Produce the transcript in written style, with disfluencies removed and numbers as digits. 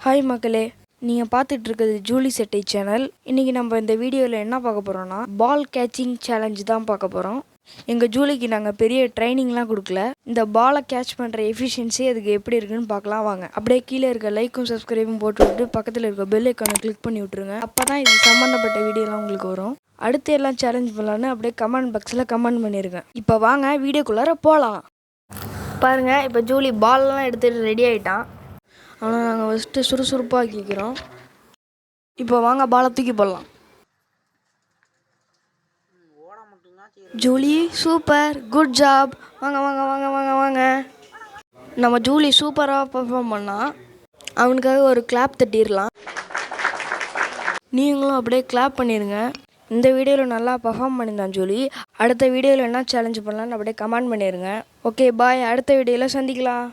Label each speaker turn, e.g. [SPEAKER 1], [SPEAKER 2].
[SPEAKER 1] Hi மக்களே, நீங்கள் பார்த்துட்டு இருக்கிறது ஜூலி செட்டை சேனல். இன்றைக்கி நம்ம இந்த வீடியோவில் என்ன பார்க்க போகிறோன்னா பால் கேட்சிங் சேலஞ்சு தான் பார்க்க போகிறோம். எங்கள் ஜூலிக்கு நாங்கள் பெரிய ட்ரைனிங்லாம் கொடுக்கல. இந்த பாலை கேட்ச் பண்ணுற எஃபிஷியன்சி அதுக்கு எப்படி இருக்குன்னு பார்க்கலாம் வாங்க. அப்படியே கீழே இருக்க லைக்கும் சப்ஸ்கிரைபும் போட்டு விட்டு பக்கத்தில் இருக்க பெல் ஐக்கானை கிளிக் பண்ணி விட்ருங்க. அப்போ தான் இது சம்மந்தப்பட்ட வீடியோலாம் உங்களுக்கு வரும். அடுத்து எல்லாம் சேலஞ்ச் பண்ணலான்னு அப்படியே கமெண்ட் பாக்ஸில் கமெண்ட் பண்ணியிருக்கேன். இப்போ வாங்க வீடியோக்குள்ளார போகலாம். பாருங்கள், இப்போ ஜூலி பால்லாம் எடுத்துகிட்டு ரெடி ஆகிட்டான். ஆனால் நாங்கள் ஃபஸ்ட்டு சுறுசுறுப்பாக கேட்குறோம். இப்போ வாங்க பாலை தூக்கி போடலாம். Julie super, good job. வாங்க வாங்க வாங்க வாங்க வாங்க. நம்ம ஜூலி சூப்பராக பர்ஃபார்ம் பண்ணால் அவனுக்காக ஒரு கிளாப் தட்டிடலாம். நீங்களும் அப்படியே கிளாப் பண்ணிடுங்க. இந்த வீடியோவில் நல்லா பர்ஃபார்ம் பண்ணியிருந்தான் ஜூலி. அடுத்த வீடியோவில் என்ன சேலஞ்ச் பண்ணலான்னு அப்படியே கமெண்ட் பண்ணிடுங்க. ஓகே பாய், அடுத்த வீடியோவில் சந்திக்கலாம்.